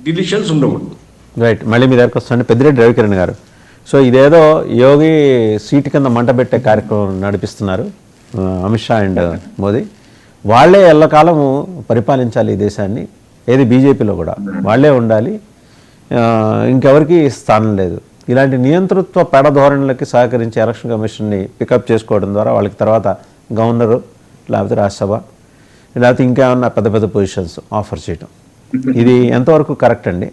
Deletions ఉండకూడదు. Right. మళ్ళీ మీ దగ్గరకు వస్తుంటే పెద్దిరెడ్డి రవికిరణ్ గారు, సో ఇదేదో యోగి సీటు కింద మంట పెట్టే కార్యక్రమం నడిపిస్తున్నారు అమిత్ షా అండ్ మోదీ. వాళ్ళే ఎల్లకాలము పరిపాలించాలి ఈ దేశాన్ని, ఏది బీజేపీలో కూడా వాళ్ళే ఉండాలి, ఇంకెవరికి స్థానం లేదు. ఇలాంటి నియంతృత్వ పెడధోరణులకి సహకరించి ఎలక్షన్ కమిషన్ని పికప్ చేసుకోవడం ద్వారా వాళ్ళకి తర్వాత గవర్నరు లేకపోతే రాజ్యసభ లేకపోతే ఇంకేమన్నా పెద్ద పెద్ద పొజిషన్స్ ఆఫర్ చేయడం, ఇది ఎంతవరకు కరెక్ట్ అండి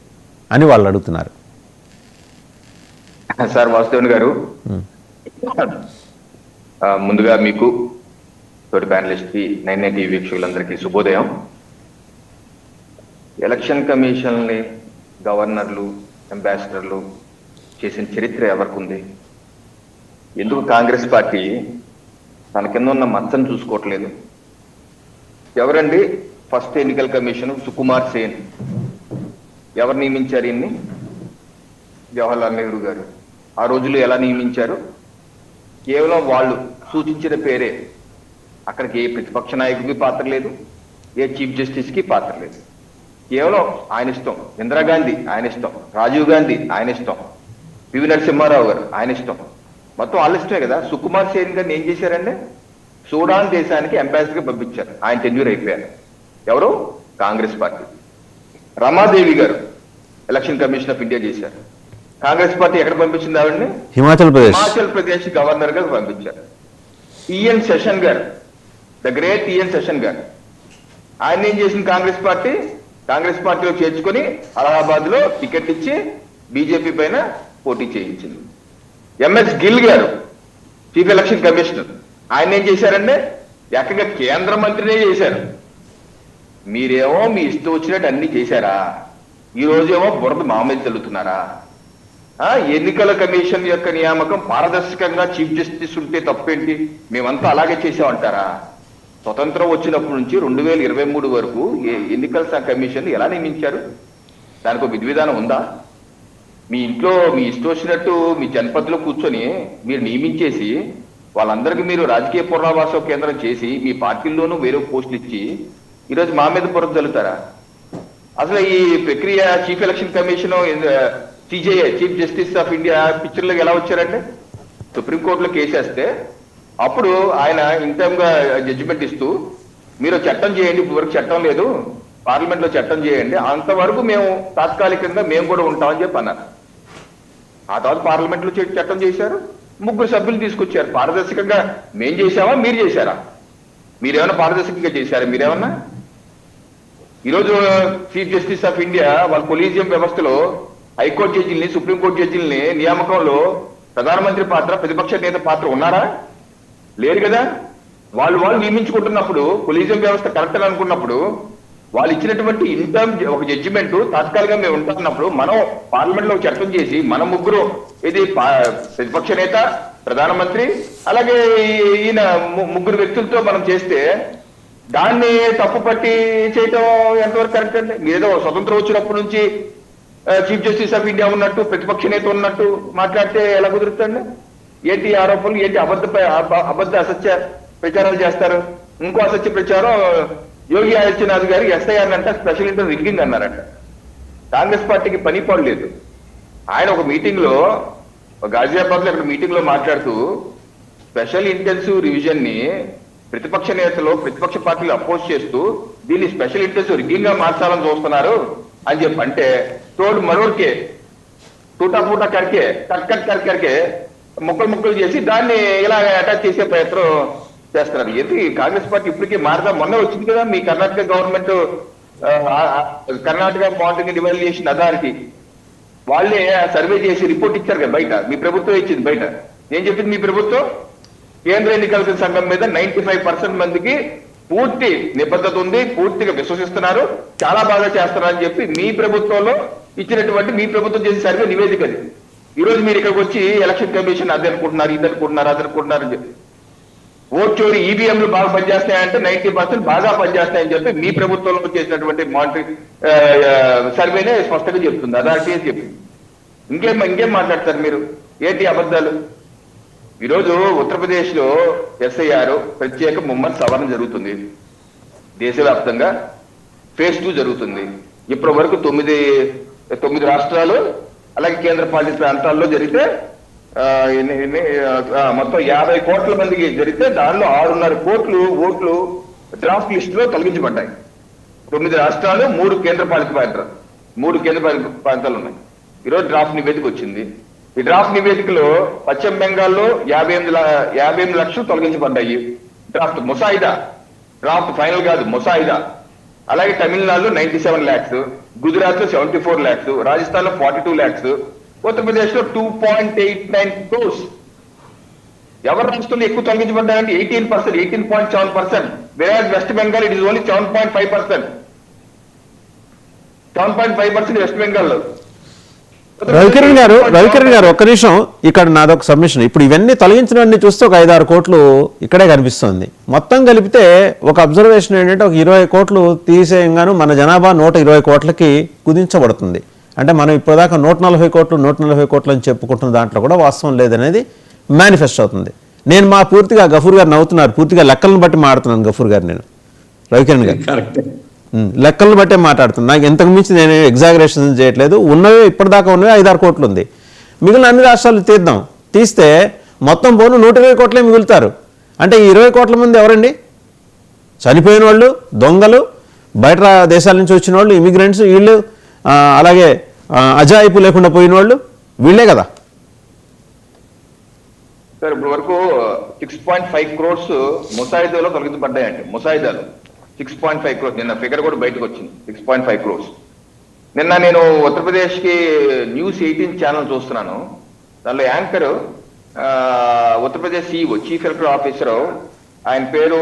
అని వాళ్ళు అడుగుతున్నారు. సార్ వాసుదేవన్ గారు, ముందుగా మీకు తోటి ప్యానలిస్ట్కి 99 టీవీ వీక్షకులందరికీ శుభోదయం. ఎలక్షన్ కమిషన్ని గవర్నర్లు అంబాసిడర్లు చేసిన చరిత్ర ఎవరికి ఉంది? ఎందుకు కాంగ్రెస్ పార్టీ తన కింద ఉన్న మచ్చను చూసుకోవట్లేదు? ఎవరండి ఫస్ట్ ఎన్నికల కమిషన్? సుకుమార్ సేన్. ఎవరు నియమించారు ఈయన్ని? జవహర్లాల్ నెహ్రూ గారు. ఆ రోజుల్లో ఎలా నియమించారు? కేవలం వాళ్ళు సూచించిన పేరే. అక్కడికి ఏ ప్రతిపక్ష నాయకుడికి పాత్ర లేదు, ఏ చీఫ్ జస్టిస్కి పాత్ర లేదు. కేవలం ఆయన ఇష్టం. ఇందిరాగాంధీ ఆయన ఇష్టం, రాజీవ్ గాంధీ ఆయన ఇష్టం, పివి నరసింహారావు గారు ఆయన ఇష్టం, మొత్తం వాళ్ళ ఇష్టమే కదా. సుకుమార్ సేన్ గారిని ఏం చేశారండి? సూడాన్ దేశానికి అంబాసిడర్గా పంపించారు. ఆయన టెన్యూర్ అయిపోయారు. ఎవరు? కాంగ్రెస్ పార్టీ. రమాదేవి గారు ఎలక్షన్ కమిషన్ ఆఫ్ ఇండియా చేశారు. కాంగ్రెస్ పార్టీ ఎక్కడ పంపించింది ఆవిడని? హిమాచల్ ప్రదేశ్ గవర్నర్ గా పంపించారు. ఈఎన్ సెషన్ గారు, ద గ్రేట్ ఈఎన్ సెషన్ గారు, ఆయన ఏం చేసింది కాంగ్రెస్ పార్టీ? కాంగ్రెస్ పార్టీలో చేర్చుకొని అలహాబాద్ లో టికెట్ ఇచ్చి బీజేపీ పైన పోటీ చేయించింది. ఎంఎస్ గిల్ గారు చీఫ్ ఎలక్షన్ కమిషనర్, ఆయన ఏం చేశారంటే ఏకంగా కేంద్ర మంత్రినే చేశారు. మీరేమో మీ ఇష్టం వచ్చినట్టు అన్ని చేశారా? ఈ రోజేమో బురద మా మీద చల్లుతున్నారా? ఎన్నికల కమిషన్ యొక్క నియామకం పారదర్శకంగా చీఫ్ జస్టిస్ ఉంటే తప్పేంటి? మేమంతా అలాగే చేసామంటారా? స్వతంత్రం వచ్చినప్పటి నుంచి 2023 వరకు ఎన్నికల కమిషన్ ఎలా నియమించారు? దానికి ఒక విధి విధానం ఉందా? మీ ఇంట్లో మీ ఇష్టం వచ్చినట్టు మీ జనపదిలో కూర్చొని మీరు నియమించేసి వాళ్ళందరికీ మీరు రాజకీయ పునరావాస కేంద్రం చేసి మీ పార్టీల్లోనూ వేరే పోస్టులు ఇచ్చి ఈరోజు మా మీద బురద చల్లుతారా? అసలు ఈ ప్రక్రియ chief election commission CJI chief justice of India పిక్చర్లోకి ఎలా వచ్చారంటే, సుప్రీంకోర్టులో కేసేస్తే అప్పుడు ఆయన ఇంటర్మ్ గా జడ్జిమెంట్ ఇస్తూ మీరు చట్టం చేయండి, ఇప్పటివరకు చట్టం లేదు, పార్లమెంట్ లో చట్టం చేయండి, అంతవరకు మేము తాత్కాలికంగా మేము కూడా ఉంటామని చెప్పి అన్నారు. ఆ తర్వాత పార్లమెంట్ లో చట్టం చేశారు, 3 సభ్యులు తీసుకొచ్చారు. పారదర్శకంగా మేం చేశామా మీరు చేశారా? మీరేమన్నా పారదర్శకంగా చేశారా? మీరేమన్నా? ఈరోజు చీఫ్ జస్టిస్ ఆఫ్ ఇండియా వాళ్ళ కొలీజియం వ్యవస్థలో హైకోర్టు జడ్జిల్ని, సుప్రీంకోర్టు జడ్జిల్ని నియామకంలో ప్రధానమంత్రి పాత్ర, ప్రతిపక్ష నేత పాత్ర ఉన్నారా? లేరు కదా. వాళ్ళు నియమించుకుంటున్నప్పుడు కొలీజియం వ్యవస్థ కరెక్ట్ అని అనుకున్నప్పుడు వాళ్ళు ఇచ్చినటువంటి ఇంటర్మ్ ఒక జడ్జిమెంట్ తాత్కాలికంగా మేము ఉంటున్నప్పుడు మనం పార్లమెంట్ లో చట్టం చేసి మన ముగ్గురు, ఇది ప్రతిపక్ష నేత, ప్రధానమంత్రి, అలాగే ఈయన ముగ్గురు వ్యక్తులతో మనం చేస్తే దాన్ని తప్పు పట్టి చేయటం ఎంతవరకు కరెక్ట్ అండి? మీరేదో స్వతంత్రం వచ్చినప్పటి నుంచి చీఫ్ జస్టిస్ ఆఫ్ ఇండియా ఉన్నట్టు, ప్రతిపక్ష నేత ఉన్నట్టు మాట్లాడితే ఎలా కుదురుతుంది? ఏంటి ఆరోపణలు, ఏంటి అబద్ధ అసత్య ప్రచారాలు చేస్తారు? ఇంకో అసత్య ప్రచారం, యోగి ఆదిత్యనాథ్ గారు ఎస్ఐఆర్ అంట స్పెషల్ ఇంటర్ రిగ్గింగ్ అన్నారంట. కాంగ్రెస్ పార్టీకి పని పడలేదు. ఆయన ఒక మీటింగ్ లో, గాజియాబాద్ లో మీటింగ్ లో మాట్లాడుతూ స్పెషల్ ఇంటెన్సివ్ రివిజన్ ని ప్రతిపక్ష నేతలు, ప్రతిపక్ష పార్టీలు అపోజ్ చేస్తూ దీన్ని స్పెషల్ ఇంటెన్సివ్ రిగ్గింగ్ గా మార్చాలని చూస్తున్నారు అని చెప్పి అంటే తోడు మరోడికే టూటా పూటా కరికే కట్ కరికే ముక్కలు చేసి దాన్ని ఇలా అటాచ్ చేసే ప్రయత్నం చేస్తున్నారు. ఏంటి కాంగ్రెస్ పార్టీ ఇప్పటికీ మారదా? మొన్న వచ్చింది కదా మీ Karnataka government, Karnataka monitoring evaluation authority వాళ్ళే సర్వే చేసి రిపోర్ట్ ఇచ్చారు కదా బయట. మీ ప్రభుత్వం ఇచ్చింది బయట. ఏం చెప్పింది మీ ప్రభుత్వం? కేంద్ర ఎన్నికల సంఘం మీద 95% మందికి పూర్తి నిబద్ధత ఉంది, పూర్తిగా విశ్వసిస్తున్నారు, చాలా బాగా చేస్తున్నారని చెప్పి మీ ప్రభుత్వంలో ఇచ్చినటువంటి, మీ ప్రభుత్వం చేసే సర్వే నివేదిక అది. ఈ రోజు మీరు ఇక్కడికి వచ్చి ఎలక్షన్ కమిషన్ అది అనుకుంటున్నారు, ఇది అనుకుంటున్నారు, అది అనుకుంటున్నారు అని చెప్పి, ఓట్ చోరీ ఈవీఎంలు బాగా పనిచేస్తాయంటే 90% బాగా పనిచేస్తాయని చెప్పి మీ ప్రభుత్వంలో చేసినటువంటి మానిటరింగ్ సర్వేనే స్పష్టంగా చెప్తుంది, అథారిటీ అని చెప్పి. ఇంకేం మాట్లాడతారు మీరు? ఏంటి అబద్ధాలు? ఈరోజు ఉత్తరప్రదేశ్ లో ఎస్ఐఆర్ ప్రత్యేక ముమ్మడి సవరణ జరుగుతుంది. దేశవ్యాప్తంగా ఫేజ్ 2 జరుగుతుంది. ఇప్పటి వరకు తొమ్మిది రాష్ట్రాలు అలాగే కేంద్ర పాలిత ప్రాంతాల్లో జరిగితే మొత్తం 50 కోట్ల మందికి జరిగితే దానిలో 6.5 కోట్లు ఓట్లు డ్రాఫ్ట్ లిస్ట్ లో తొలగించబడ్డాయి. 9 రాష్ట్రాలు 3 కేంద్ర పాలిత ప్రాంతాలు ఉన్నాయి. ఈరోజు డ్రాఫ్ట్ నివేదిక వచ్చింది. ఈ డ్రాఫ్ట్ నివేదికలో పశ్చిమ బెంగాల్లో 58 లక్షలు తొలగించబడ్డాయి. డ్రాఫ్ట్ ముసాయిదా, డ్రాఫ్ట్ ఫైనల్ కాదు, ముసాయిదా. అలాగే తమిళనాడులో 97 lakhs, గుజరాత్ లో 74 lakhs, రాజస్థాన్ లో 42 lakhs, ఉత్తరప్రదేశ్ లో 2.89 crores. ఎవరి రాష్ట్రంలో ఎక్కువ తొలగించబడ్డాయంటే 18.7%. వేరే west Bengal it is only 7.5%. 7.5% west బెంగాల్లో. రవికిరణ్ గారు ఒక్క నిమిషం, ఇక్కడ నాదొక సబ్మిషన్. ఇప్పుడు ఇవన్నీ తొలగించినవన్నీ చూస్తే ఒక 5-6 కోట్లు ఇక్కడే కనిపిస్తుంది. మొత్తం కలిపితే ఒక అబ్జర్వేషన్ ఏంటంటే ఒక 20 కోట్లు తీసేయంగాను మన జనాభా 120 కోట్లకి కుదించబడుతుంది. అంటే మనం ఇప్పటిదాకా 140 కోట్లు అని చెప్పుకుంటున్న దాంట్లో కూడా వాస్తవం లేదనేది మేనిఫెస్ట్ అవుతుంది. నేను పూర్తిగా గఫూర్ గారు నవ్వుతున్నారు, పూర్తిగా లెక్కలను బట్టి మాట్లాడుతున్నాను గఫూర్ గారు, నేను రవికిరణ్ గారు లెక్కలను బట్టే మాట్లాడుతున్నాను. నాకు ఎంతకు మించి నేను ఎగ్జాగరేషన్ చేయట్లేదు. ఉన్నవి ఇప్పటిదాకా ఉన్నవి 5-6 కోట్లు ఉంది. మిగిలిన అన్ని రాష్ట్రాలు తీస్తే మొత్తం పోను 120 కోట్లే మిగులుతారు. అంటే ఈ 20 కోట్ల మంది ఎవరండి? చనిపోయిన వాళ్ళు, దొంగలు, బయట దేశాల నుంచి వచ్చిన వాళ్ళు, ఇమిగ్రెంట్స్, వీళ్ళు అలాగే అజాయిపు లేకుండా పోయిన వాళ్ళు వీళ్ళే కదా. సార్ ఇప్పటి వరకు 6.5 crores ముసాయిదాలో తొలగించబడ్డాయండి. ముసాయిదాలు 6.5 crores. నిన్న ఫిగర్ కూడా బయటకు వచ్చింది, 6.5 crores. నిన్న నేను ఉత్తరప్రదేశ్ కి న్యూస్ 18 ఛానల్ చూస్తున్నాను. దానిలో anchor Uttar Pradesh CEO, chief electoral officer, ఆయన పేరు